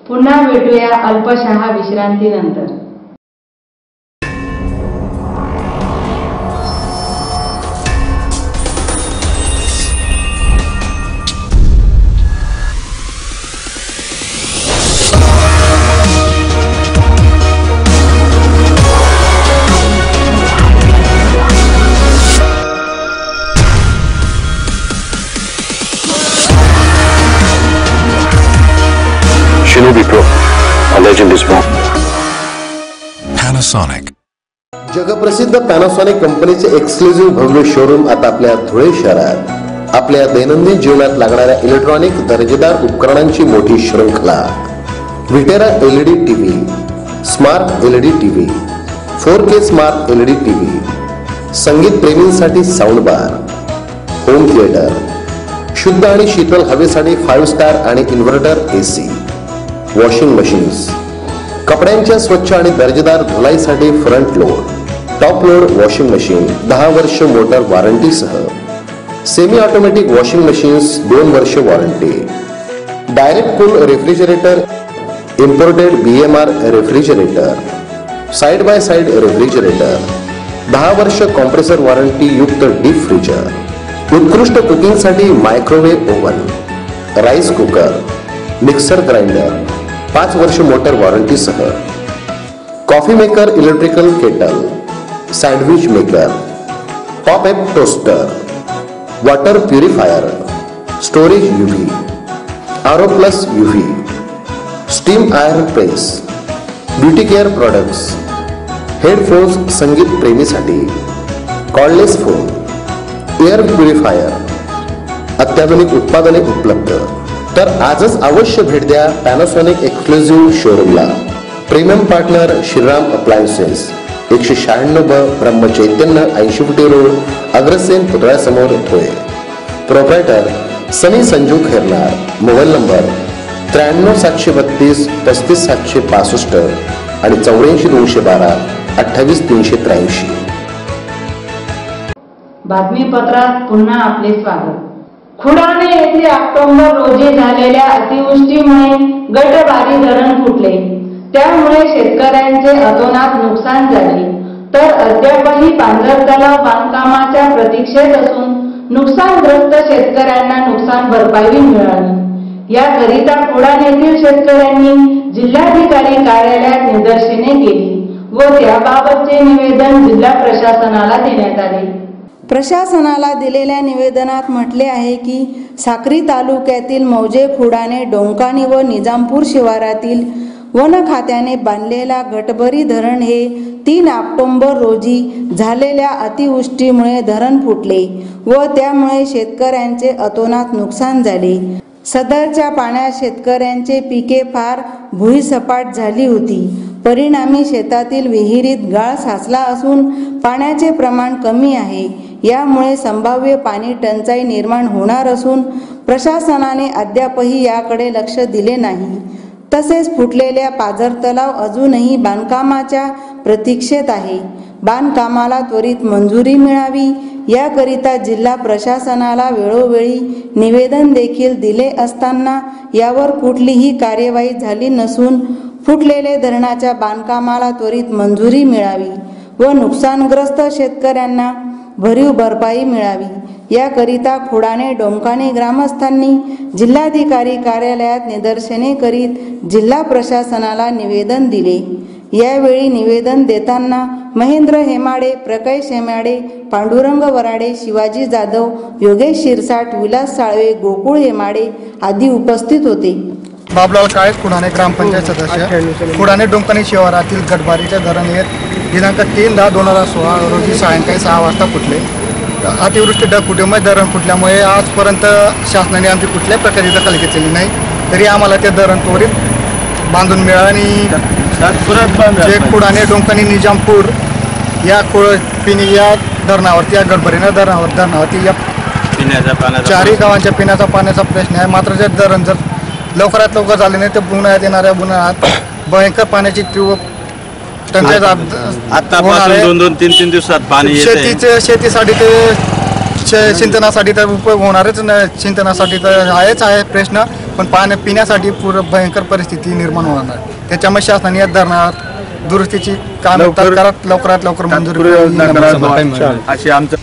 पुन्हा भेटूया अल्पशः विश्रांतीनंतर. Shinobi Pro, a legend is born. Panasonic. जगप्रसिद्ध पॅनासॉनिक कंपनीचे एक्सक्लुझिव्ह भव्य शोरूम आता आपल्या धुळे शहरात. आपल्या दैनंदिन जीवनात लागणाऱ्या इलेक्ट्रॉनिक दर्जेदार उपकरणांची मोठी शृंखला. विटेरा LED TV, smart LED TV, 4K smart LED TV, संगीत प्रेमींसाठी साऊंड बार, होम थिएटर, शुद्ध आणि शीतल हवेसाठी 5 स्टार आणि इन्व्हर्टर AC, वॉशिंग मशीन्स, कपड्यांच्या स्वच्छ आणि दर्जेदार धुलाईसाठी front load, top load washing machine 10 वर्ष मोटर वॉरंटीसह, सेमी ऑटोमॅटिक वॉशिंग मशीन्स 2 वर्ष warranty, direct cool refrigerator, imported BMR refrigerator, side by side refrigerator, 10 वर्ष कॉम्प्रेसर वॉरंटी युक्त डीप फ्रीजर, उत्कृष्ट कुकिंगसाठी microwave oven, rice cooker, mixer grinder 5 वर्ष motor वॉरंटीसह, coffee maker electrical kettle, sandwich maker, pop up toaster, water purifier, storage UV, RO plus UV, steam iron press, beauty care products, headphones संगीत प्रेमीसाठी, cordless phone, air purifier, अत्याधुनिक उत्पादने उपलब्ध. तर आजच अवश्य भेट द्या पॅनासॉनिक एक्सक्लुझिव्ह शोरूमला. Premium partner Shriram appliances, 196 Brahmachaitanya 80 फुटी रोड, अग्रसेन पुतळ्यासमोर Dhule. Proprietor Sunny Sanju Khairnar. Mobile number 93 732 35 765 आणि 84 212 28 383. बातमीपत्रात पुन्हा आपले स्वागत. खुडाणे येथे ऑक्टोबर रोजी झालेल्या अतिवृष्टीमुळे गटबारी धरण फुटले. त्यामुळे शेतकऱ्यांचे अतोनात नुकसान झाले. तर अद्यापही पांझर तलाव बांधकामाच्या प्रतीक्षेत असून नुकसानग्रस्त शेतकऱ्यांना नुकसान भरपाई मिळाली. याकरिता खुडाणे येथील शेतकऱ्यांनी जिल्हाधिकारी कार्यालयात निदर्शने केली व त्याबाबतचे निवेदन जिल्हा प्रशासनाला देण्यात आले. प्रशासनाला दिलेल्या निवेदनात म्हटले आहे की साक्री तालुक्यातील मौजे, खुडाणे, डोंकानी व निजामपूर शिवारातील वन खात्याने बांधलेला गटबरी धरण हे 3 ऑक्टोबर रोजी झालेल्या अतिवृष्टीमुळे धरण फुटले व त्यामुळे शेतकऱ्यांचे अतोनात नुकसान झाले. सदरच्या पाण्यात शेतकऱ्यांचे पिके फार भुईसपाट झाली होती. परिणामी शेतातील विहिरीत गाळ साचला असून पाण्याचे प्रमाण कमी आहे. यामुळे संभाव्य पाणी टंचाई निर्माण होणार असून प्रशासनाने अद्यापही याकडे लक्ष दिले नाही. तसेच फुटलेल्या पाझर तलाव अजूनही बांधकामाच्या प्रतीक्षेत आहे. बांधकामाला त्वरित मंजुरी मिळावी याकरिता जिल्हा प्रशासनाला वेळोवेळी निवेदन देखील दिले असताना यावर कुठलीही कार्यवाही झाली नसून फुटलेले धरणाच्या बांधकामाला त्वरित मंजुरी मिळावी व नुकसानग्रस्त शेतकऱ्यांना भरीव भरपाई मिळावी याकरिता खुडाणे डोंकाणे ग्रामस्थांनी जिल्हाधिकारी कार्यालयात निदर्शने करीत जिल्हा प्रशासनाला निवेदन दिले. यावेळी निवेदन देताना महेंद्र हेमाडे, प्रकाश हेमाडे, पांडुरंग वराडे, शिवाजी जाधव, योगेश शिरसाट, विलास साळवे, गोकुळ हेमाडे आदी उपस्थित होते. बाबलाल काळे, खुडाणे ग्रामपंचायत सदस्य. खुडाणे डोंकाणी शिवारातील गटबारीचे धरण हे दिनांक 3/10/2016 रोजी सायंकाळी 6 वाजता फुटले. अतिवृष्टी ढगफुटीमुळे धरण फुटल्यामुळे आजपर्यंत शासनाने आमची कुठल्याही प्रकारे दखल घेतलेली नाही. तरी आम्हाला ते धरण त्वरित बांधून मिळालं आणि जे खुडाणे डोंकाणी निजामपूर या या धरणावरती या गटबारीच्या धरणावरती या चारही गावांच्या पिण्याच्या पाण्याचा प्रश्न आहे. मात्र जे धरण जर लवकरात लवकर झाले नाही तर उन्हाळ्यात येणाऱ्या उन्हाळ्यात भयंकर पाण्याची तीव्र टंचाई आतापासून 2-3 दिवसात पाणी शेतीसाठी ते सिंचनासाठी तर उपयोग होणारच. सिंचनासाठी तर आहेच आहे प्रश्न. पण पिण्यासाठी पूर्ण भयंकर परिस्थिती निर्माण होणार आहे. त्याच्यामुळे शासनाने या धरणात दुरुस्तीची काम लवकरात लवकर मंजुरी अशी आमचं